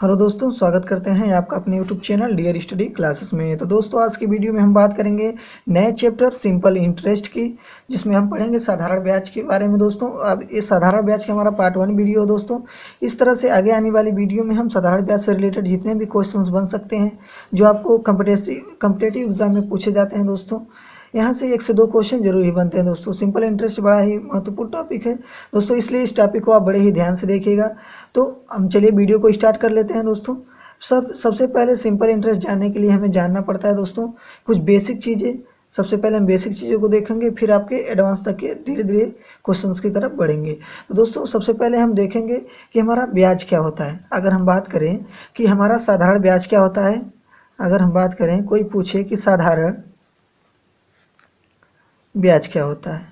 Hello दोस्तों, स्वागत करते हैं आपका अपने YouTube channel dear study classes में। तो दोस्तों, आज की वीडियो में हम बात करेंगे नए चैप्टर सिंपल इंटरेस्ट की, जिसमें हम पढ़ेंगे साधारण ब्याज के बारे में। दोस्तों, अब इस साधारण ब्याज का हमारा पार्ट 1 वीडियो है। दोस्तों, इस तरह से आगे आने वाली वीडियो में हम साधारण ब्याज से रिलेटेड जितने भी क्वेश्चंस बन सकते हैं जो आपको कम्पिटेटिव एग्जाम में पूछे जाते हैं, दोस्तों यहाँ से 1 से 2 क्वेश्चन जरूर ही बनते हैं। दोस्तों, सिंपल इंटरेस्ट बड़ा ही महत्वपूर्ण टॉपिक है दोस्तों, इसलिए इस टॉपिक को आप बड़े ही ध्यान से देखिएगा। तो हम चलिए वीडियो को स्टार्ट कर लेते हैं। दोस्तों, सबसे पहले सिंपल इंटरेस्ट जानने के लिए हमें जानना पड़ता है दोस्तों कुछ बेसिक चीज़ें। सबसे पहले हम बेसिक चीज़ों को देखेंगे, फिर आपके एडवांस तक के धीरे धीरे क्वेश्चंस की तरफ बढ़ेंगे। तो दोस्तों, सबसे पहले हम देखेंगे कि हमारा ब्याज क्या होता है। अगर हम बात करें कि हमारा साधारण ब्याज क्या होता है, अगर हम बात करें कोई पूछे कि साधारण ब्याज क्या होता है,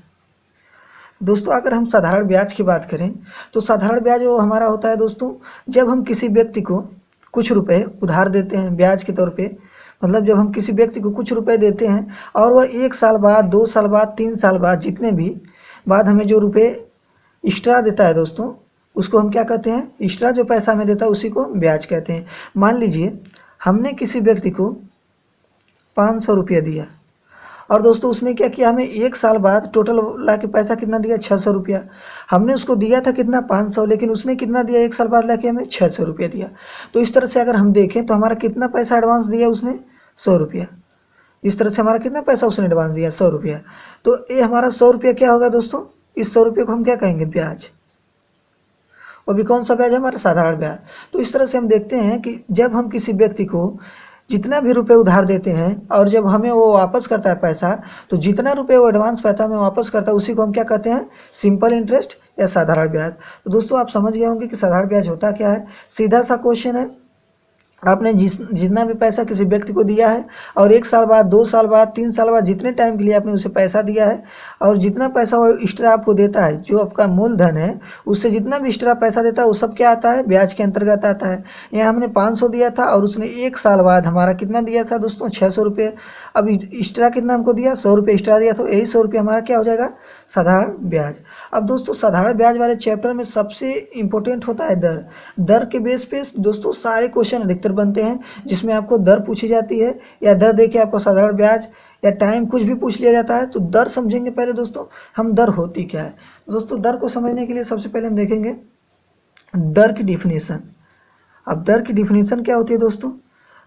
दोस्तों अगर हम साधारण ब्याज की बात करें तो साधारण ब्याज वो हमारा होता है दोस्तों जब हम किसी व्यक्ति को कुछ रुपए उधार देते हैं ब्याज के तौर पे। मतलब जब हम किसी व्यक्ति को कुछ रुपए देते हैं और वह 1 साल बाद, 2 साल बाद, 3 साल बाद, जितने भी बाद हमें जो रुपए एक्स्ट्रा देता है दोस्तों, उसको हम क्या कहते हैं? एक्स्ट्रा जो पैसा हमें देता है उसी को ब्याज कहते हैं। मान लीजिए हमने किसी व्यक्ति को 500 रुपया दिया और दोस्तों उसने क्या किया, हमें 1 साल बाद टोटल ला के पैसा कितना दिया? 600 रुपया। हमने उसको दिया था कितना? 500, लेकिन उसने कितना दिया? 1 साल बाद ला के हमें 600 रुपया दिया। तो इस तरह से अगर हम देखें तो हमारा कितना पैसा एडवांस दिया उसने? 100 रुपया। इस तरह से हमारा कितना पैसा उसने एडवांस दिया? 100 रुपया। तो ये हमारा 100 रुपया क्या होगा दोस्तों? इस 100 रुपये को हम क्या कहेंगे? ब्याज। और भी कौन सा ब्याज है? हमारा साधारण ब्याज। तो इस तरह से हम देखते हैं कि जब हम किसी व्यक्ति को जितना भी रुपए उधार देते हैं और जब हमें वो वापस करता है पैसा, तो जितना रुपए वो एडवांस पैसा हमें वापस करता है उसी को हम क्या कहते हैं? सिंपल इंटरेस्ट या साधारण ब्याज। तो दोस्तों आप समझ गए होंगे कि साधारण ब्याज होता क्या है। सीधा सा क्वेश्चन है, आपने जितना भी पैसा किसी व्यक्ति को दिया है और 1 साल बाद, 2 साल बाद, 3 साल बाद, जितने टाइम के लिए आपने उसे पैसा दिया है और जितना पैसा वो एक्स्ट्रा आपको देता है, जो आपका मूलधन है उससे जितना भी एक्स्ट्रा पैसा देता है वो सब क्या आता है? ब्याज के अंतर्गत आता है। यहाँ हमने 500 दिया था और उसने 1 साल बाद हमारा कितना दिया था दोस्तों? 600 रुपये। अब एक्स्ट्रा कितना हमको दिया? 100 रुपये एक्स्ट्रा दिया, तो यही 100 रुपये हमारा क्या हो जाएगा? साधारण ब्याज। अब दोस्तों साधारण ब्याज वाले चैप्टर में सबसे इम्पोर्टेंट होता है दर। दर के बेस पे दोस्तों सारे क्वेश्चन अधिकतर बनते हैं, जिसमें आपको दर पूछी जाती है या दर देके आपको साधारण ब्याज या टाइम कुछ भी पूछ लिया जाता है। तो दर समझेंगे पहले दोस्तों हम, दर होती क्या है। दोस्तों दर को समझने के लिए सबसे पहले हम देखेंगे दर की डिफिनीशन। अब दर की डिफिनीशन क्या होती है दोस्तों?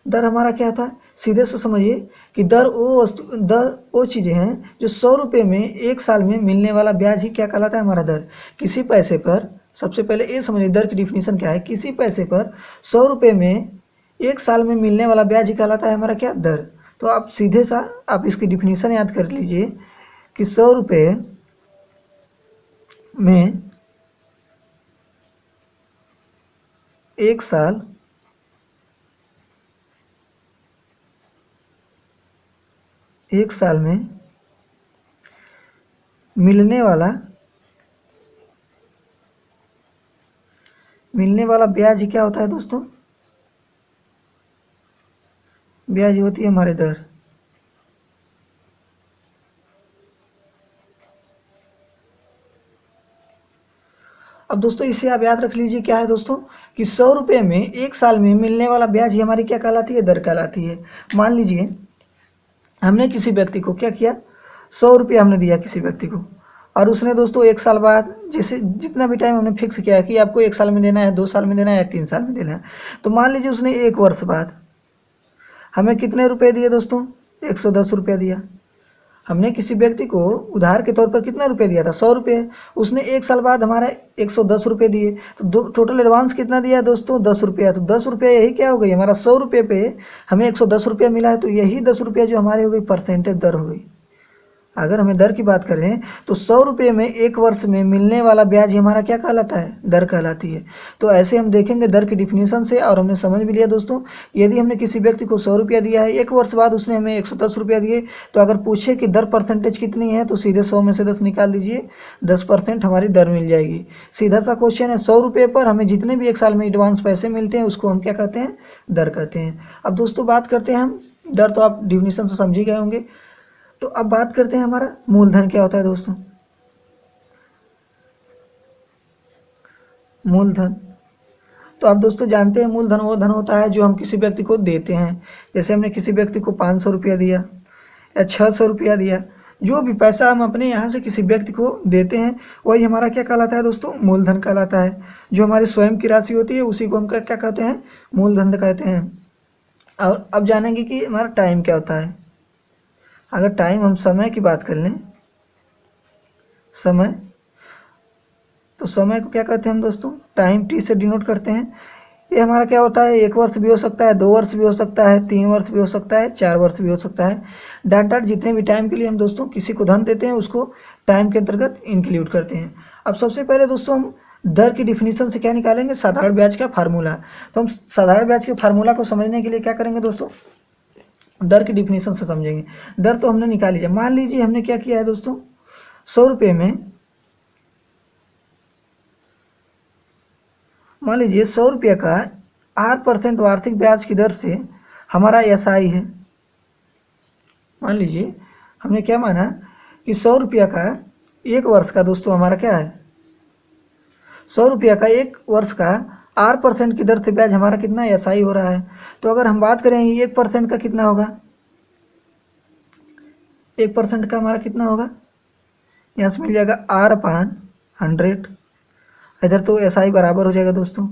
दर हमारा क्या था? सीधे से समझिए कि दर वो चीज़ें हैं जो 100 रुपये में 1 साल में मिलने वाला ब्याज ही क्या कहलाता है? हमारा दर। किसी पैसे पर, सबसे पहले ये समझिए दर की डिफिनीशन क्या है। किसी पैसे पर 100 रुपये में 1 साल में मिलने वाला ब्याज ही कहलाता है हमारा क्या? दर। तो आप सीधे सा आप इसकी डिफिनीशन याद कर लीजिए कि 100 रुपये में 1 साल में मिलने वाला ब्याज ही क्या होता है दोस्तों? ब्याज होती है हमारे दर। अब दोस्तों इसे आप याद रख लीजिए क्या है दोस्तों कि 100 रुपये में 1 साल में मिलने वाला ब्याज ही हमारी क्या कहलाती है? दर कहलाती है। मान लीजिए हमने किसी व्यक्ति को क्या किया, 100 रुपया हमने दिया किसी व्यक्ति को और उसने दोस्तों 1 साल बाद, जैसे जितना भी टाइम हमने फिक्स किया है कि आपको 1 साल में देना है, 2 साल में देना है या 3 साल में देना है, तो मान लीजिए उसने 1 वर्ष बाद हमें कितने रुपए दिए दोस्तों? 110 रुपया दिया। हमने किसी व्यक्ति को उधार के तौर पर कितना रुपये दिया था? 100 रुपये। उसने 1 साल बाद हमारा 110 रुपये दिए, तो टोटल एडवांस कितना दिया दोस्तों? 10 रुपया। तो 10 रुपया यही क्या हो गई? हमारा 100 रुपये पे हमें 110 रुपया मिला है, तो यही 10 रुपया जो हमारी हो गई परसेंटेज दर हो गई। अगर हमें दर की बात करें तो 100 रुपये में 1 वर्ष में मिलने वाला ब्याज ही हमारा क्या कहलाता है? दर कहलाती है। तो ऐसे हम देखेंगे दर की डिफिनीशन से, और हमने समझ भी लिया दोस्तों, यदि हमने किसी व्यक्ति को 100 रुपया दिया है, 1 वर्ष बाद उसने हमें 110 रुपया दिए, तो अगर पूछे कि दर परसेंटेज कितनी है तो सीधे 100 में से 10 निकाल दीजिए, 10% हमारी दर मिल जाएगी। सीधा सा क्वेश्चन है। 100 रुपये पर हमें जितने भी 1 साल में एडवांस पैसे मिलते हैं उसको हम क्या कहते हैं? दर कहते हैं। अब दोस्तों बात करते हैं हम दर, तो आप डिफिनीशन से समझ ही गए होंगे। तो अब बात करते हैं हमारा मूलधन क्या होता है दोस्तों। मूलधन, तो आप दोस्तों जानते हैं मूलधन वो धन होता है जो हम किसी व्यक्ति को देते हैं। जैसे हमने किसी व्यक्ति को 500 रुपया दिया या 600 रुपया दिया, जो भी पैसा हम अपने यहाँ से किसी व्यक्ति को देते हैं वही हमारा क्या कहलाता है दोस्तों, मूलधन कहलाता है। जो हमारी स्वयं की राशि होती है उसी को हम क्या कहते हैं, मूलधन कहते हैं। और अब जानेंगे कि हमारा टाइम क्या होता है। अगर टाइम हम समय की बात कर लें, समय, तो समय को क्या कहते हैं हम दोस्तों, टाइम टी से डिनोट करते हैं। ये हमारा क्या होता है, 1 वर्ष भी हो सकता है, 2 वर्ष भी हो सकता है, 3 वर्ष भी हो सकता है, 4 वर्ष भी हो सकता है। डाट जितने भी टाइम के लिए हम दोस्तों किसी को धन देते हैं उसको टाइम के अंतर्गत इंक्लूड करते हैं। अब सबसे पहले दोस्तों हम दर की डिफिनीशन से क्या निकालेंगे, साधारण ब्याज का फार्मूला। तो हम साधारण ब्याज के फार्मूला को समझने के लिए क्या करेंगे दोस्तों, दर की डिफिनीशन से समझेंगे। दर तो हमने निकाल लीजिए। मान लीजिए हमने क्या किया है दोस्तों, 100 रुपये में, मान लीजिए 100 रुपये का 8% वार्षिक ब्याज की दर से हमारा एसआई है। मान लीजिए हमने क्या माना कि 100 रुपये का 1 वर्ष का दोस्तों हमारा क्या है, 100 रुपये का 1 वर्ष का 8% की दर से ब्याज हमारा कितना एसआई हो रहा है। तो अगर हम बात करें 1% का कितना होगा, 1% का हमारा कितना होगा, यहाँ से मिल जाएगा R/100। इधर तो एसआई बराबर हो जाएगा दोस्तों।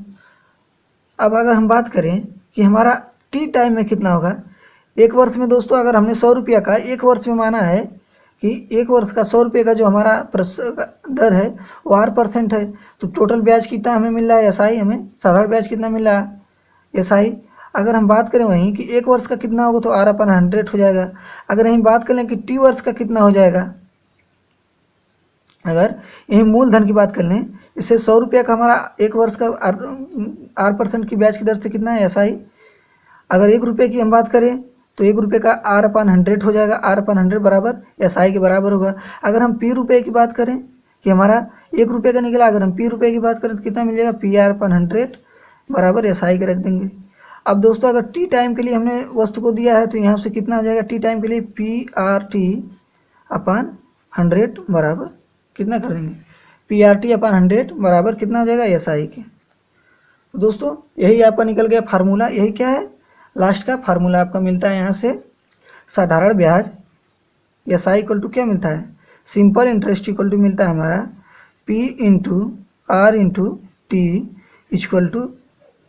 अब अगर हम बात करें कि हमारा टी टाइम में कितना होगा, 1 वर्ष में दोस्तों अगर हमने 100 रुपये का 1 वर्ष में माना है कि 1 वर्ष का 100 रुपये का जो हमारा दर है वो 8% है, तो टोटल ब्याज कितना हमें मिल रहा है, एसआई, हमें साधारण ब्याज कितना मिल रहा है, एसआई। अगर हम बात करें वहीं कि 1 वर्ष का कितना होगा तो R/100 हो जाएगा। अगर यहीं बात करें कि टी वर्ष का कितना हो जाएगा, अगर यहीं मूलधन की बात कर लें, इससे 100 रुपये का हमारा 1 वर्ष का 8% की ब्याज की दर से कितना है, एसआई। अगर 1 रुपये की हम बात करें तो 1 रुपये का R/100 हो जाएगा, R/100 बराबर एसआई के बराबर होगा। अगर हम पी रुपये की बात करें कि हमारा 1 रुपये का निकला, अगर हम पी रुपये की बात करें तो कितना मिलेगा, PR/100 बराबर एसआई के रख देंगे। अब दोस्तों अगर टी टाइम के लिए हमने वस्तु को दिया है तो यहाँ से कितना हो जाएगा, टी टाइम के लिए PRT/100 बराबर कितना कर देंगे, PRT/100 बराबर कितना हो जाएगा, एसआई के। तो दोस्तों यही आपका निकल गया फार्मूला। यही क्या है, लास्ट का फार्मूला आपका मिलता है यहाँ से, साधारण ब्याज एसआई इक्वल टू क्या मिलता है, सिंपल इंटरेस्ट इक्वल टू मिलता है हमारा P/R/T इक्वल टू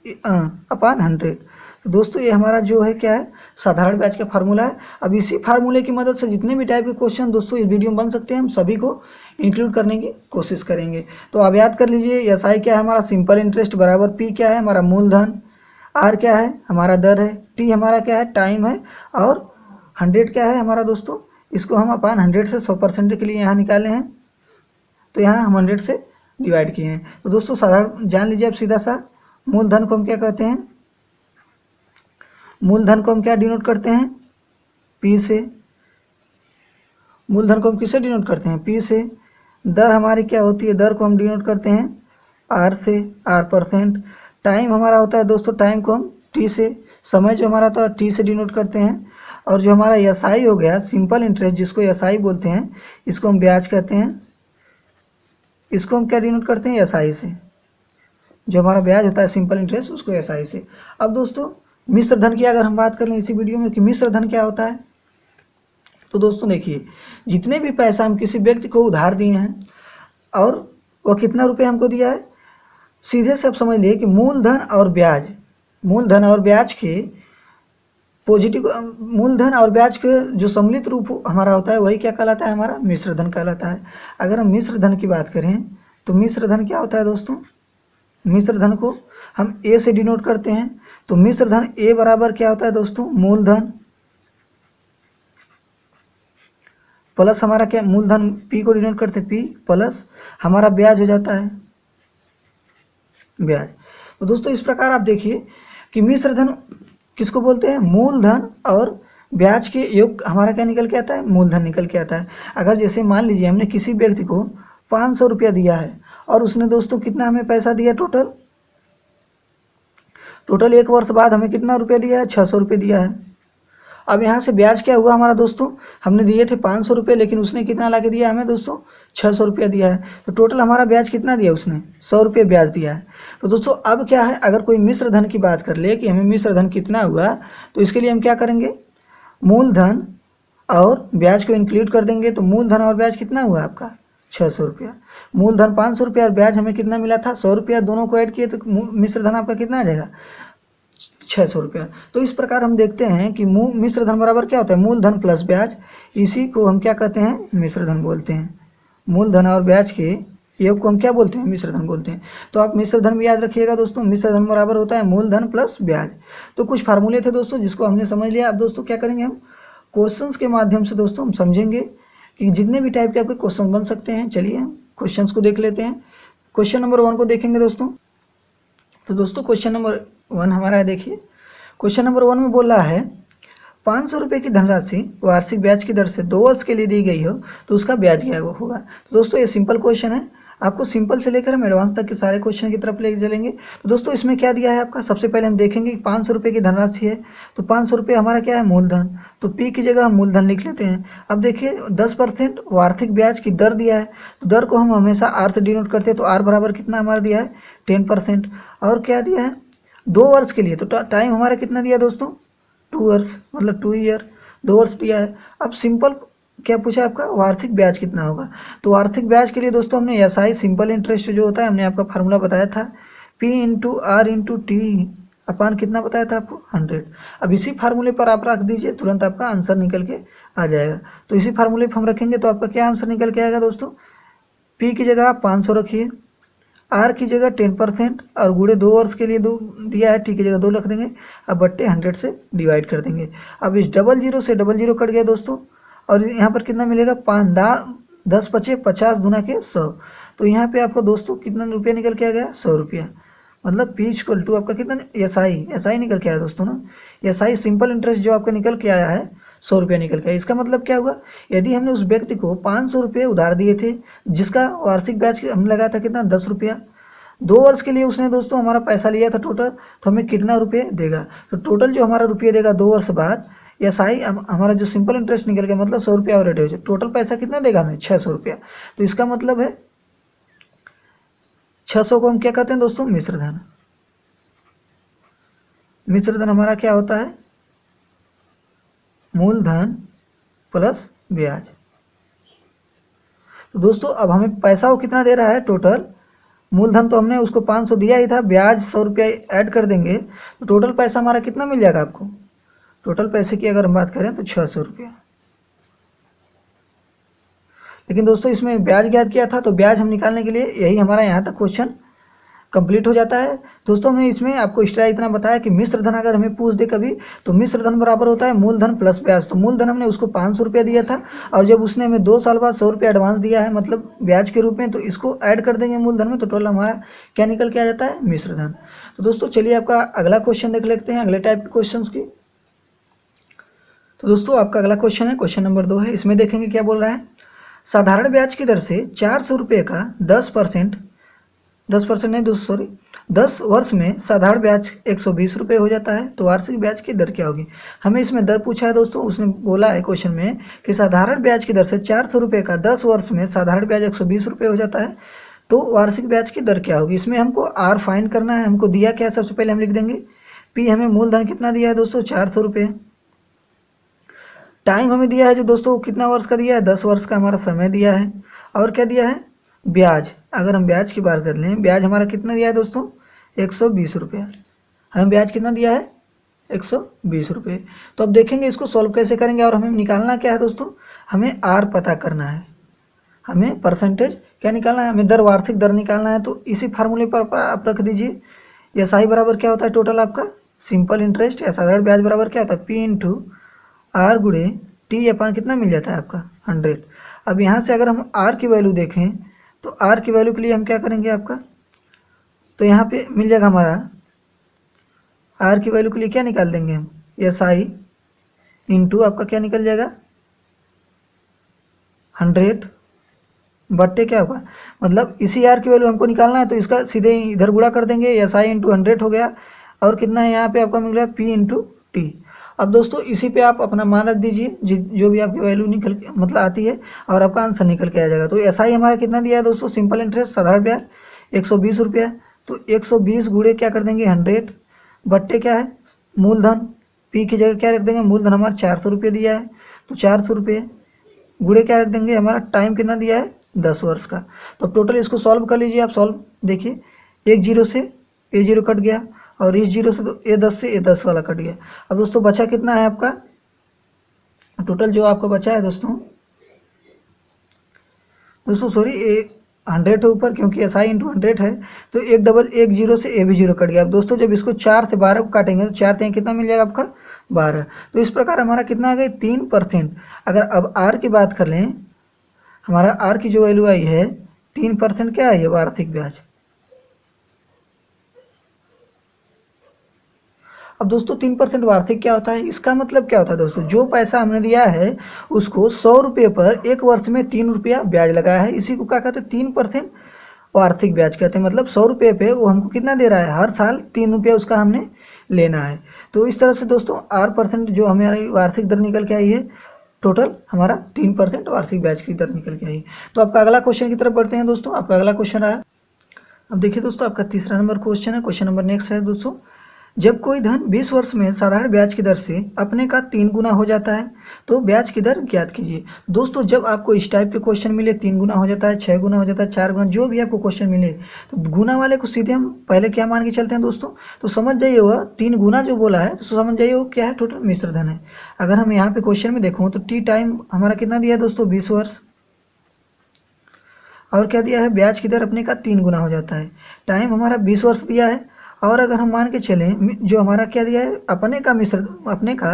$100। तो दोस्तों ये हमारा जो है क्या है, साधारण ब्याज का फार्मूला है। अब इसी फार्मूले की मदद से जितने भी टाइप के क्वेश्चन दोस्तों इस वीडियो में बन सकते हैं हम सभी को इंक्लूड करने की कोशिश करेंगे। तो आप याद कर लीजिए, एसआई क्या है हमारा सिंपल इंटरेस्ट बराबर पी क्या है हमारा मूलधन, आर क्या है हमारा दर है, टी हमारा क्या है टाइम है, और 100 क्या है हमारा दोस्तों, इसको हम अपन 100 से 100% के लिए यहाँ निकाले हैं, तो यहाँ हम 100 से डिवाइड किए हैं। तो दोस्तों साधारण जान लीजिए आप सीधा सा, मूलधन को हम क्या कहते हैं, मूलधन को हम क्या डिनोट करते हैं, पी से। मूलधन को हम किससे डिनोट करते हैं, पी से। दर हमारी क्या होती है, दर को हम डिनोट करते हैं आर से, R%। टाइम हमारा होता है दोस्तों, टाइम को हम टी से, समय जो हमारा होता है टी से डिनोट करते हैं। और जो हमारा एसआई हो गया सिंपल इंटरेस्ट, जिसको एसआई बोलते हैं, इसको हम ब्याज कहते हैं, इसको हम क्या डिनोट करते हैं, एसआई से। जो हमारा ब्याज होता है सिंपल इंटरेस्ट उसको एसआई से। अब दोस्तों मिश्र धन की अगर हम बात कर लें इसी वीडियो में कि मिश्र धन क्या होता है, तो दोस्तों देखिए जितने भी पैसा हम किसी व्यक्ति को उधार दिए हैं और वह कितना रुपए हमको दिया है, सीधे से आप समझ लिए कि मूलधन और ब्याज, मूलधन और ब्याज के पॉजिटिव, मूलधन और ब्याज के जो सम्मिलित रूप हमारा होता है वही क्या कहलाता है, हमारा मिश्र धन कहलाता है। अगर हम मिश्र धन की बात करें तो मिश्र धन क्या होता है दोस्तों, मिश्र धन को हम ए से डिनोट करते हैं। तो मिश्र धन ए बराबर क्या होता है दोस्तों, मूलधन प्लस हमारा क्या, मूलधन पी को डिनोट करते हैं पी प्लस हमारा ब्याज हो जाता है ब्याज। तो दोस्तों इस प्रकार आप देखिए कि मिश्र धन किसको बोलते हैं, मूलधन और ब्याज के योग हमारा क्या निकल के आता है, मूलधन निकल के आता है। अगर जैसे मान लीजिए हमने किसी व्यक्ति को 500 रुपया दिया है और उसने दोस्तों कितना हमें पैसा दिया, टोटल 1 वर्ष बाद हमें कितना रुपया दिया है, 600 रुपये दिया है। अब यहाँ से ब्याज क्या हुआ हमारा दोस्तों, हमने दिए थे 500 रुपये लेकिन उसने कितना ला के दिया हमें दोस्तों, 600 रुपया दिया है। तो टोटल हमारा ब्याज कितना दिया उसने, 100 रुपये ब्याज दिया है। तो दोस्तों अब क्या है, अगर कोई मिश्र धन की बात कर ले कि हमें मिश्र धन कितना हुआ, तो इसके लिए हम क्या करेंगे, मूलधन और ब्याज को इंक्लूड कर देंगे। तो मूलधन और ब्याज कितना हुआ आपका 600 रुपया, मूलधन 500 रुपया और ब्याज हमें कितना मिला था 100 रुपया, दोनों को ऐड किए तो मिश्र धन आपका कितना आ जाएगा 600 रुपया। तो इस प्रकार हम देखते हैं कि मिश्र धन बराबर क्या होता है, मूलधन प्लस ब्याज, इसी को हम क्या कहते हैं, मिश्र धन बोलते हैं। मूलधन और ब्याज के योग को हम क्या बोलते हैं, मिश्र धन बोलते हैं। तो आप मिश्र धन भी याद रखिएगा दोस्तों, मिश्र धन बराबर होता है मूलधन प्लस ब्याज। तो कुछ फार्मूले थे दोस्तों जिसको हमने समझ लिया। अब दोस्तों क्या करेंगे, हम क्वेश्चंस के माध्यम से दोस्तों हम समझेंगे कि जितने भी टाइप के आपके क्वेश्चन बन सकते हैं। चलिए हम क्वेश्चंस को देख लेते हैं। क्वेश्चन नंबर 1 को देखेंगे दोस्तों। तो दोस्तों क्वेश्चन नंबर 1 हमारा है, देखिए क्वेश्चन नंबर 1 में बोल रहा है 500 रुपये की धनराशि वार्षिक ब्याज की दर से 2 वर्ष के लिए दी गई हो तो उसका ब्याज क्या होगा। तो दोस्तों ये सिंपल क्वेश्चन है, आपको सिंपल से लेकर हम एडवांस तक के सारे क्वेश्चन की तरफ ले चलेंगे। तो दोस्तों इसमें क्या दिया है आपका, सबसे पहले हम देखेंगे कि 500 रुपये की धनराशि है, तो 500 रुपये हमारा क्या है मूलधन, तो पी की जगह हम मूलधन लिख लेते हैं। अब देखिए 10% वार्षिक ब्याज की दर दिया है, तो दर को हम हमेशा आर से डिनोट करते हैं, तो आर बराबर कितना हमारा दिया है 10%। और क्या दिया है 2 वर्ष के लिए, तो टाइम हमारा कितना दिया दोस्तों 2 वर्ष, मतलब 2 ईयर, 2 वर्ष दिया है। अब सिंपल क्या पूछा आपका, वार्षिक ब्याज कितना होगा। तो वार्षिक ब्याज के लिए दोस्तों हमने एसआई सिंपल इंटरेस्ट जो होता है, हमने आपका फार्मूला बताया था P into R into T अपान कितना बताया था आपको 100। अब इसी फार्मूले पर आप रख दीजिए, तुरंत आपका आंसर निकल के आ जाएगा। तो इसी फार्मूले पर हम रखेंगे तो आपका क्या आंसर निकल के आएगा दोस्तों, पी की जगह आप 500 रखिए, आर की जगह 10% और गुणे 2 वर्ष के लिए 2 दिया है, टी की जगह 2 रख देंगे, अब बट्टे 100 से डिवाइड कर देंगे। अब इस 00 से 00 कट गया दोस्तों, और यहाँ पर कितना मिलेगा 10 पचे 50 दूना के 100। तो यहाँ पे आपको दोस्तों कितना रुपया निकल के आ गया 100 रुपया, मतलब पी इक्वल टू आपका कितना एसआई निकल के आया दोस्तों ना, एसआई सिंपल इंटरेस्ट जो आपका निकल के आया है 100 रुपया निकल के आया। इसका मतलब क्या हुआ, यदि हमने उस व्यक्ति को 500 रुपये उधार दिए थे जिसका वार्षिक ब्याज हमने लगाया था कितना 10 रुपया, 2 वर्ष के लिए उसने दोस्तों हमारा पैसा लिया था टोटल, तो हमें कितना रुपये देगा, तो टोटल जो हमारा रुपये देगा 2 वर्ष बाद एसआई हमारा जो सिंपल इंटरेस्ट निकल गया, मतलब 100 रुपया और रेट हो जाए, टोटल पैसा कितना देगा हमें 600 रुपया। तो इसका मतलब है 600 को हम क्या कहते हैं दोस्तों मिश्र धन। मिश्र धन हमारा क्या होता है मूलधन प्लस ब्याज। तो दोस्तों अब हमें पैसा वो कितना दे रहा है टोटल, मूलधन तो हमने उसको 500 दिया ही था, ब्याज 100 रुपया ऐड कर देंगे तो टोटल पैसा हमारा कितना मिल जाएगा आपको, टोटल पैसे की अगर हम बात करें तो 600 रुपया। लेकिन दोस्तों इसमें ब्याज ज्ञात किया था, तो ब्याज हम निकालने के लिए यही हमारा यहाँ तक क्वेश्चन कंप्लीट हो जाता है। दोस्तों हमने इसमें आपको एक्स्ट्रा इतना बताया कि मिश्र धन अगर हमें पूछ दे कभी, तो मिश्र धन बराबर होता है मूलधन प्लस ब्याज। तो मूलधन हमने उसको 500 रुपया दिया था, और जब उसने हमें 2 साल बाद 100 रुपया एडवांस दिया है, मतलब ब्याज के रूप में, तो इसको ऐड कर देंगे मूलधन में, तो टोटल हमारा क्या निकल के आ जाता है मिश्र धन। तो दोस्तों चलिए आपका अगला क्वेश्चन देख लेते हैं, अगले टाइप के क्वेश्चन की। तो दोस्तों आपका अगला क्वेश्चन है, क्वेश्चन नंबर 2 है। इसमें देखेंगे क्या बोल रहा है, साधारण ब्याज की दर से 400 रुपये का 10% नहीं दोस्तों सॉरी 10 वर्ष में साधारण ब्याज 120 रुपये हो जाता है, तो वार्षिक ब्याज की दर क्या होगी। हमें इसमें दर पूछा है दोस्तों, उसने बोला है क्वेश्चन में कि साधारण ब्याज की दर से 400 रुपये का 10 वर्ष में साधारण ब्याज 120 रुपये हो जाता है, तो वार्षिक ब्याज की दर क्या होगी। इसमें हमको आर फाइंड करना है, हमको दिया क्या, सबसे पहले हम लिख देंगे पी, हमें मूलधन कितना दिया है दोस्तों 400 रुपये, टाइम हमें दिया है जो दोस्तों कितना वर्ष का दिया है 10 वर्ष का हमारा समय दिया है, और क्या दिया है ब्याज। अगर हम ब्याज की बात कर लें, ब्याज हमारा कितना दिया है दोस्तों 120 रुपये, हमें ब्याज कितना दिया है 120 रुपये। तो अब देखेंगे इसको सॉल्व कैसे करेंगे, और हमें निकालना क्या है दोस्तों, हमें आर पता करना है, हमें परसेंटेज क्या निकालना है, हमें दर वार्षिक दर निकालना है। तो इसी फार्मूले पर आप रख दीजिए, एसआई बराबर क्या होता है टोटल आपका सिंपल इंटरेस्ट या साधारण ब्याज बराबर क्या होता है पी इंटू आर गुणे टी अपान कितना मिल जाता है आपका 100। अब यहाँ से अगर हम आर की वैल्यू देखें, तो आर की वैल्यू के लिए हम क्या करेंगे आपका, तो यहाँ पे मिल जाएगा हमारा आर की वैल्यू के लिए क्या निकाल देंगे हम एसआई इंटू आपका क्या निकल जाएगा 100 बट्टे क्या होगा, मतलब इसी आर की वैल्यू हमको निकालना है, तो इसका सीधे इधर गुणा कर देंगे, एसआई इंटू 100 हो गया, और कितना है यहाँ पे आपका मिल रहा है पी इंटू टी। अब दोस्तों इसी पे आप अपना मान रख दीजिए, जो भी आपकी वैल्यू निकल मतलब आती है, और आपका आंसर निकल के आ जाएगा। तो एसआई हमारा कितना दिया है दोस्तों सिंपल इंटरेस्ट साधारण ब्याज 120 रुपया, तो 120 गुणे क्या कर देंगे 100 बट्टे क्या है मूलधन, पी की जगह क्या रख देंगे मूलधन हमारा 400 रुपये दिया है, तो 400 रुपये गुणे क्या रख देंगे हमारा टाइम कितना दिया है 10 वर्ष का। तो टोटल इसको सॉल्व कर लीजिए आप, सॉल्व देखिए, एक जीरो से ए जीरो कट गया और इस जीरो से तो ए 10 वाला कट गया। अब दोस्तों बचा कितना है आपका, टोटल जो आपका बचा है दोस्तों सॉरी 100 है ऊपर, क्योंकि एस आई इंटू 100 है, तो एक जीरो से ए भी जीरो कट गया। अब दोस्तों जब इसको 4 से 12 को काटेंगे तो 4 3 कितना मिल जाएगा आपका 12। तो इस प्रकार हमारा कितना आ गया 3%। अगर अब आर की बात कर लें, हमारा आर की जो वैल्यू आई है 3% क्या है ये वार्षिक ब्याज। अब दोस्तों 3% वार्षिक क्या होता है, इसका मतलब क्या होता है दोस्तों, जो पैसा हमने दिया है उसको 100 रुपये पर एक वर्ष में 3 रुपया ब्याज लगाया है, इसी को क्या कहते हैं 3% वार्षिक ब्याज कहते हैं। मतलब 100 रुपये पे वो हमको कितना दे रहा है, हर साल 3 रुपया उसका हमने लेना है। तो इस तरह से दोस्तों R% जो हमारी वार्षिक दर निकल के आई है, टोटल हमारा 3% वार्षिक ब्याज की दर निकल के आई। तो आपका अगला क्वेश्चन की तरफ बढ़ते हैं दोस्तों। आपका अगला क्वेश्चन रहा, अब देखिए दोस्तों आपका तीसरा नंबर क्वेश्चन है। क्वेश्चन नंबर नेक्स्ट है दोस्तों, जब कोई धन 20 वर्ष में साधारण ब्याज की दर से अपने का 3 गुना हो जाता है तो ब्याज की दर ज्ञात कीजिए। दोस्तों जब आपको इस टाइप के क्वेश्चन मिले 3 गुना हो जाता है, 6 गुना हो जाता है, 4 गुना, जो भी आपको क्वेश्चन मिले, तो गुना वाले को सीधे हम पहले क्या मान के चलते हैं दोस्तों, तो समझ जाइए वह 3 गुना जो बोला है तो समझ जाइए वो क्या है, टोटल मिश्र धन है। अगर हम यहाँ पे क्वेश्चन में देखूँ तो टी टाइम हमारा कितना दिया है दोस्तों 20 वर्ष, और क्या दिया है ब्याज की दर अपने का 3 गुना हो जाता है। टाइम हमारा 20 वर्ष दिया है, और अगर हम मान के चलें जो हमारा क्या दिया है अपने का मिश्र, अपने का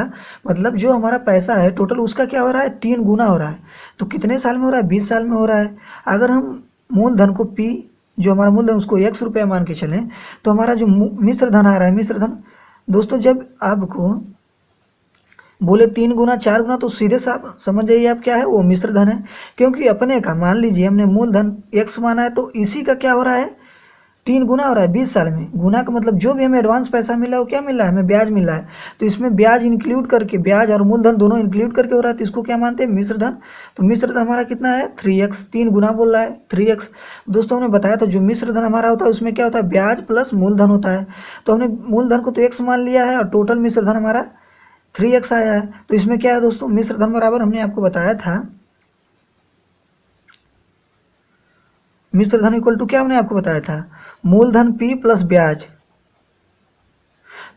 मतलब जो हमारा पैसा है टोटल उसका क्या हो रहा है 3 गुना हो रहा है। तो कितने साल में हो रहा है 20 साल में हो रहा है। अगर हम मूलधन को पी जो हमारा मूलधन उसको 100 रुपया मान के चलें, तो हमारा जो मिश्र धन आ रहा है, मिश्र धन दोस्तों जब आपको बोले 3 गुना 4 गुना तो सीधे साफ समझ जाइए आप क्या है वो मिश्र धन है। क्योंकि अपने का मान लीजिए हमने मूलधन x माना है तो इसी का क्या हो रहा है 3 गुना हो रहा है 20 साल में। गुना का मतलब जो भी हमें एडवांस पैसा मिला है वो क्या मिल रहा है हमें ब्याज मिल रहा है। तो इसमें ब्याज इंक्लूड करके, ब्याज और मूलधन दोनों इंक्लूड करके हो रहा है, तो इसको क्या मानते हैं मिश्र धन। तो मिश्र धन हमारा कितना है 3x, 3 गुना बोल रहा है 3x। दोस्तों हमने बताया था जो मिश्र धन हमारा होता है उसमें क्या होता है ब्याज प्लस मूलधन होता है। तो हमने मूलधन को तो x मान लिया है और टोटल मिश्र धन हमारा 3x आया है। तो इसमें क्या है दोस्तों मिश्र धन बराबर हमने आपको बताया था, मिश्र धन इक्वल टू क्या हमने आपको बताया था मूलधन p प्लस ब्याज।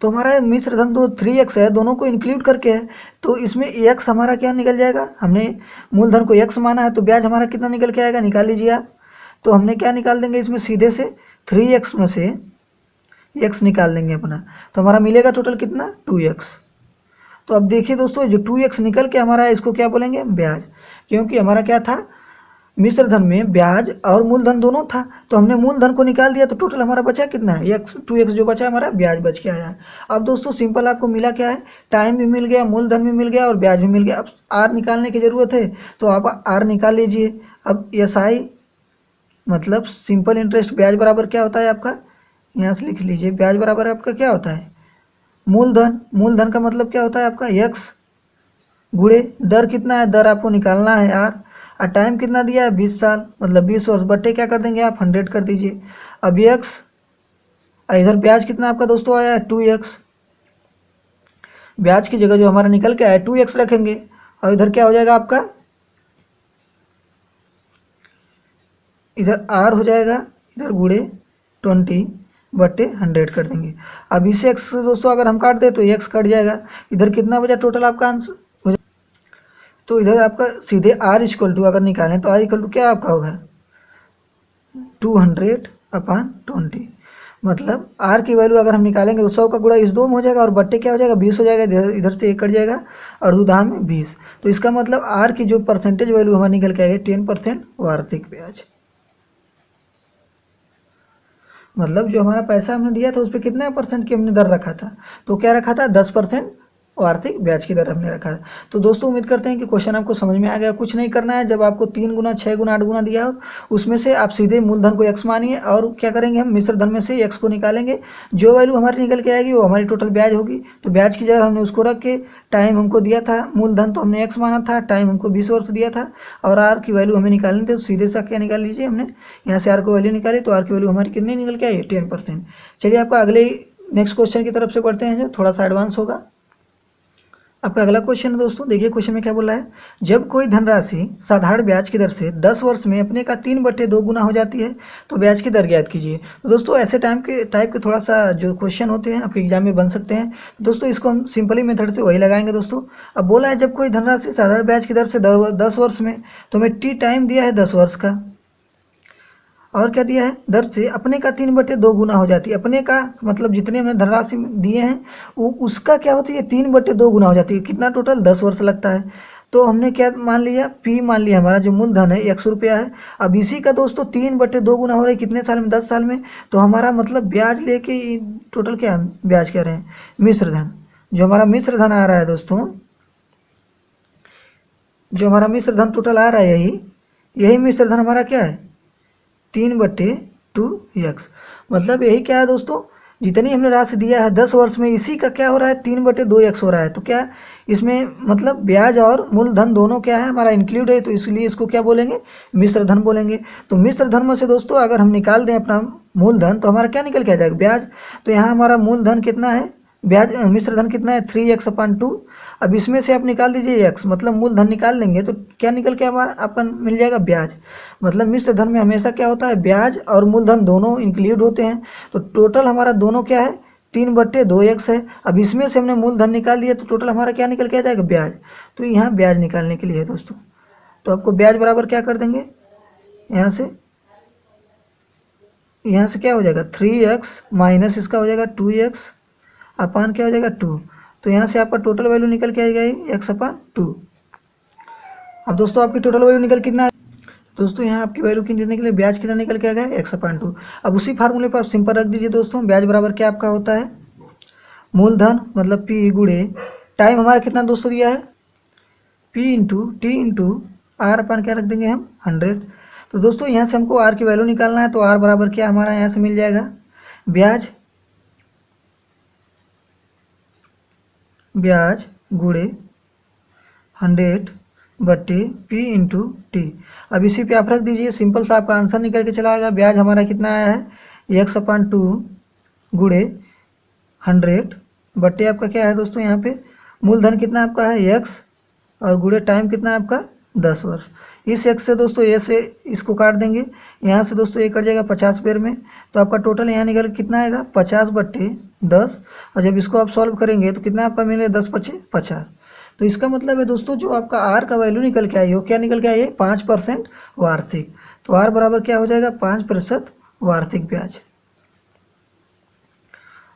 तो हमारा मिश्र धन तो 3x है, दोनों को इंक्लूड करके है, तो इसमें x हमारा क्या निकल जाएगा, हमने मूलधन को x माना है तो ब्याज हमारा कितना निकल के आएगा निकाल लीजिए आप। तो हमने क्या निकाल देंगे इसमें सीधे से 3x में से x निकाल देंगे अपना, तो हमारा मिलेगा टोटल कितना 2x। तो अब देखिए दोस्तों जो 2x निकल के हमारा है इसको क्या बोलेंगे ब्याज, क्योंकि हमारा क्या था मिश्र धन में ब्याज और मूलधन दोनों था, तो हमने मूलधन को निकाल दिया तो टोटल हमारा बचा कितना है x, 2x जो बचा हमारा ब्याज बच के आया है। अब दोस्तों सिंपल आपको मिला क्या है, टाइम भी मिल गया, मूलधन भी मिल गया और ब्याज भी मिल गया। अब r निकालने की ज़रूरत है तो आप r निकाल लीजिए। अब SI मतलब सिंपल इंटरेस्ट ब्याज बराबर क्या होता है आपका, यहाँ से लिख लीजिए, ब्याज बराबर आपका क्या होता है मूलधन, मूलधन का मतलब क्या होता है आपका x गुणे दर कितना है, दर आपको निकालना है r, और टाइम कितना दिया है 20 साल, मतलब 20 वर्ष बट्टे क्या कर देंगे आप 100 कर दीजिए। अब x इधर ब्याज कितना आपका दोस्तों आया है 2x, ब्याज की जगह जो हमारा निकल के आया 2x रखेंगे और इधर क्या हो जाएगा आपका, इधर r हो जाएगा, इधर गुणे 20 बट्टे 100 कर देंगे। अब इस x दोस्तों अगर हम काट दे तो x कट जाएगा, इधर कितना बचा टोटल आपका आंसर, तो इधर आपका सीधे r इक्वल टू अगर निकालें तो r इक्वल टू क्या आपका होगा 200/20, मतलब r की वैल्यू अगर हम निकालेंगे तो 100 का गुणा इस 2 में हो जाएगा और बट्टे क्या हो जाएगा 20 हो जाएगा, इधर से 1 कट जाएगा और 2 दाम में 20। तो इसका मतलब r की जो परसेंटेज वैल्यू हमारे निकल के आएगी 10% वार्षिक ब्याज। मतलब जो हमारा पैसा हमने दिया था उस पर कितना परसेंट की हमने दर रखा था, तो क्या रखा था 10% वार्षिक ब्याज की दर हमने रखा है। तो दोस्तों उम्मीद करते हैं कि क्वेश्चन आपको समझ में आ गया। कुछ नहीं करना है, जब आपको 3 गुना 6 गुना 8 गुना दिया हो उसमें से आप सीधे मूलधन को x मानिए और क्या करेंगे, हम मिश्र धन में से x को निकालेंगे। जो वैल्यू हमारी निकल के आएगी वो हमारी टोटल ब्याज होगी। तो ब्याज की जगह हमने उसको रख के, टाइम हमको दिया था मूलधन तो हमने x माना था, टाइम हमको 20 वर्ष दिया था और r की वैल्यू हमें निकालनी थी। तो सीधे सा क्या निकाल लीजिए, हमने यहाँ से r को वैल्यू निकाली तो r की वैल्यू हमारी कितनी निकल के आई, 10%। चलिए आपका अगले नेक्स्ट क्वेश्चन की तरफ से पढ़ते हैं जो थोड़ा सा एडवांस होगा। आपका अगला क्वेश्चन है दोस्तों, देखिए क्वेश्चन में क्या बोला है। जब कोई धनराशि साधारण ब्याज की दर से 10 वर्ष में अपने का 3/2 गुना हो जाती है तो ब्याज की दर ज्ञात कीजिए। तो दोस्तों ऐसे टाइप के थोड़ा सा जो क्वेश्चन होते हैं आपके एग्जाम में बन सकते हैं। दोस्तों इसको हम सिंपली मेथड से वही लगाएंगे दोस्तों। अब बोला है जब कोई धनराशि साधारण ब्याज की दर से 10 वर्ष में, तो हमें टी टाइम दिया है 10 वर्ष का, और क्या दिया है, दर से अपने का 3/2 गुना हो जाती है। अपने का मतलब जितने हमने धनराशि दिए हैं वो उसका क्या होती है, 3/2 गुना हो जाती है। कितना, टोटल 10 वर्ष लगता है। तो हमने क्या मान लिया, पी मान लिया, हमारा जो मूलधन है 100 रुपया है। अब इसी का दोस्तों 3/2 गुना हो रहा है कितने साल में, 10 साल में। तो हमारा मतलब ब्याज लेके टोटल क्या ब्याज कह रहे हैं, मिश्र धन। जो हमारा मिश्र धन आ रहा है दोस्तों, जो हमारा मिश्र धन टोटल आ रहा है, यही मिश्र धन हमारा क्या है, 3/2x। मतलब यही क्या है दोस्तों, जितनी हमने राशि दिया है 10 वर्ष में, इसी का क्या हो रहा है, 3/2x हो रहा है। तो क्या इसमें मतलब ब्याज और मूलधन दोनों क्या है हमारा इंक्लूड है, तो इसलिए इसको क्या बोलेंगे, मिश्र धन बोलेंगे। तो मिश्र धन में से दोस्तों अगर हम निकाल दें अपना मूलधन तो हमारा क्या निकल के आ जाएगा, ब्याज। तो यहाँ हमारा मूलधन कितना है, ब्याज मिश्र धन कितना है, 3x/2। अब इसमें से आप निकाल दीजिए x, मतलब मूलधन निकाल लेंगे तो क्या निकल के हमारा आपका मिल जाएगा, ब्याज। मतलब मिश्र धन में हमेशा क्या होता है, ब्याज और मूलधन दोनों इंक्लूड होते हैं। तो टोटल हमारा दोनों क्या है, 3/2x है। अब इसमें से हमने मूलधन निकाल लिया तो टोटल हमारा क्या निकल के आ जाएगा, ब्याज। तो यहाँ ब्याज निकालने के लिए है दोस्तों, तो आपको ब्याज बराबर क्या कर देंगे, यहाँ से क्या हो जाएगा, 3x माइनस इसका हो जाएगा 2x अपान क्या हो जाएगा 2। तो यहाँ से आपका टोटल वैल्यू निकल के आएगा x/2। अब दोस्तों आपकी टोटल वैल्यू निकल कितना है दोस्तों, यहाँ आपकी वैल्यू कितने के लिए, ब्याज कितना निकल के आ गया, x/2। अब उसी फार्मूले पर आप सिंपल रख दीजिए दोस्तों। ब्याज बराबर क्या आपका होता है, मूलधन मतलब p गुणे टाइम हमारा कितना दोस्तों दिया है, p into T into R अपन क्या रख देंगे हम, 100। तो दोस्तों यहाँ से हमको r की वैल्यू निकालना है, तो r बराबर क्या हमारा यहाँ से मिल जाएगा, ब्याज गुणे 100/p इंटू टी। अब इसी पे आप रख दीजिए, सिंपल सा आपका आंसर निकल के चला आएगा। ब्याज हमारा कितना आया है, x/2 गुणे 100 आपका क्या है दोस्तों, यहाँ पे मूलधन कितना आपका है x और गुणे टाइम कितना है आपका 10 वर्ष। इस x से दोस्तों ए से इसको काट देंगे, यहाँ से दोस्तों ये कट जाएगा 50 पेड़ में। तो आपका टोटल यहाँ निकल कितना आएगा, 50/10। और जब इसको आप सॉल्व करेंगे तो कितना आपका मिलेगा, 10×5 = 50। तो इसका मतलब है दोस्तों जो आपका आर का वैल्यू निकल के आई, वो क्या निकल के आई है, 5% वार्षिक। तो आर बराबर क्या हो जाएगा, 5% वार्षिक ब्याज।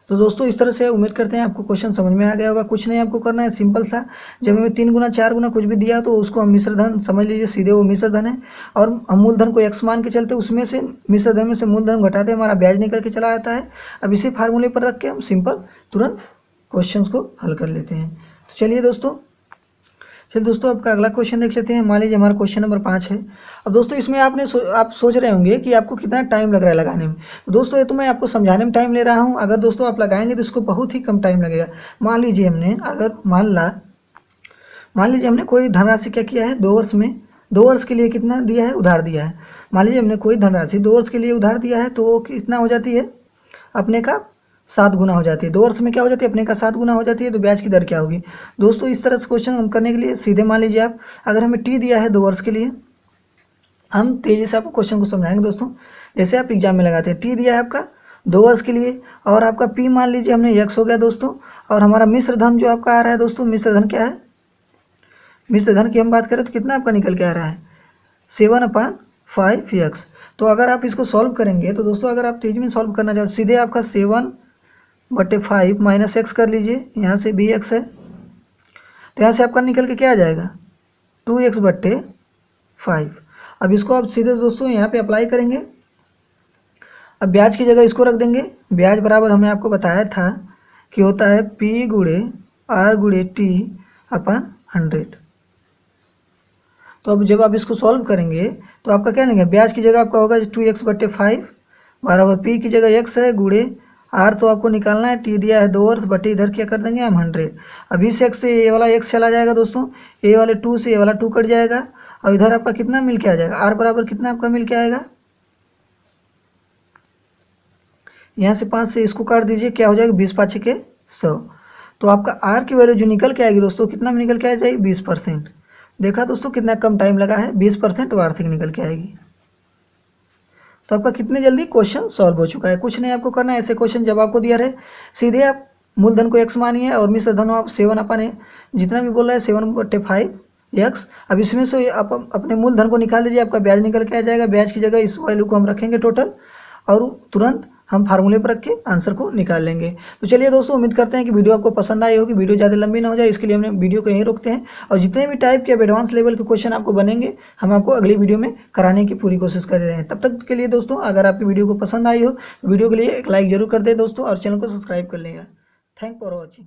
तो दोस्तों इस तरह से उम्मीद करते हैं आपको क्वेश्चन समझ में आ गया होगा। कुछ नहीं आपको करना है, सिंपल सा, जब हमें 3 गुना 4 गुना कुछ भी दिया तो उसको हम मिश्र धन समझ लीजिए, सीधे वो मिश्र धन है। और हम मूलधन को x मान के चलते उसमें से मिश्र धन में से मूलधन घटाते हमारा ब्याज निकल के चला आता है। अब इसी फार्मूले पर रख के हम सिंपल तुरंत क्वेश्चन को हल कर लेते हैं। तो चलिए दोस्तों आपका अगला क्वेश्चन देख लेते हैं। मान लीजिए हमारा क्वेश्चन नंबर 5 है। अब दोस्तों इसमें आप सोच रहे होंगे कि आपको कितना टाइम लग रहा है लगाने में। तो दोस्तों ये तो मैं आपको समझाने में टाइम ले रहा हूँ, अगर दोस्तों आप लगाएंगे तो इसको बहुत ही कम टाइम लगेगा। मान लीजिए हमने कोई धनराशि क्या किया है, 2 वर्ष में, 2 वर्ष के लिए कितना दिया है, उधार दिया है। मान लीजिए हमने कोई धनराशि 2 वर्ष के लिए उधार दिया है, तो कितना हो जाती है, अपने का 7 गुना हो जाती है। 2 वर्ष में क्या हो जाती है, अपने का 7 गुना हो जाती है। तो ब्याज की दर क्या होगी दोस्तों, इस तरह से क्वेश्चन हम करने के लिए सीधे मान लीजिए आप, अगर हमें टी दिया है 2 वर्ष के लिए, हम तेजी से आपको क्वेश्चन को समझाएंगे दोस्तों। जैसे आप एग्जाम में लगाते हैं, टी दिया है आपका 2 वर्ष के लिए, और आपका पी मान लीजिए हमने x हो गया दोस्तों। और हमारा मिश्र धन जो आपका आ रहा है दोस्तों, मिश्र धन क्या है, मिश्र धन की हम बात करें तो कितना आपका निकल के आ रहा है, 7/5x। तो अगर आप इसको सॉल्व करेंगे तो दोस्तों, अगर आप तेजी में सॉल्व करना चाहते सीधे आपका 7/5 माइनस x कर लीजिए, यहाँ से भी x है, तो यहाँ से आपका निकल के क्या आ जाएगा, 2x/5। अब इसको आप सीधे दोस्तों यहाँ पे अप्लाई करेंगे। अब ब्याज की जगह इसको रख देंगे। ब्याज बराबर हमें आपको बताया था कि होता है p गुणे आर गुणे टी अपन 100। तो अब जब आप इसको सॉल्व करेंगे तो आपका क्या लेंगे, ब्याज की जगह आपका होगा 2x/5 बराबर पी की जगह x है गुणे आर तो आपको निकालना है, टी दिया है 2 और बटे इधर क्या कर देंगे हम 100। अब इस x से ये वाला x चला जाएगा दोस्तों, ये वाले 2 से ये वाला 2 कट जाएगा और इधर आपका कितना मिल के आ जाएगा, आर बराबर कितना आपका मिल के आएगा, यहाँ से 5 से इसको काट दीजिए, क्या हो जाएगा 20×5 = 100। तो आपका आर की वैल्यू जो निकल के आएगी दोस्तों कितना में निकल के आ जाएगी 20%। देखा दोस्तों कितना कम टाइम लगा है, 20% वार्षिक निकल के आएगी। तो आपका कितने जल्दी क्वेश्चन सॉल्व हो चुका है। कुछ नहीं आपको करना है, ऐसे क्वेश्चन जब आपको दिया रहे सीधे आप मूलधन को x मानिए और मिश्र धन आप 7/, जितना भी बोल रहा है 7/5x। अब इसमें से आप अपने मूलधन को निकाल लीजिए, आपका ब्याज निकल के आ जाएगा। ब्याज की जगह इस वैल्यू को हम रखेंगे टोटल और तुरंत हम फार्मूले पर रख के आंसर को निकाल लेंगे। तो चलिए दोस्तों, उम्मीद करते हैं कि वीडियो आपको पसंद आई होगी। वीडियो ज़्यादा लंबी ना हो जाए इसके लिए हमने वीडियो को यहीं रोकते हैं, और जितने भी टाइप के एडवांस लेवल के क्वेश्चन आपको बनेंगे हम आपको अगली वीडियो में कराने की पूरी कोशिश कर रहे हैं। तब तक के लिए दोस्तों, अगर आपकी वीडियो को पसंद आई हो वीडियो के लिए एक लाइक जरूर कर दें दोस्तों, और चैनल को सब्सक्राइब कर लेंगे। Thank for watching.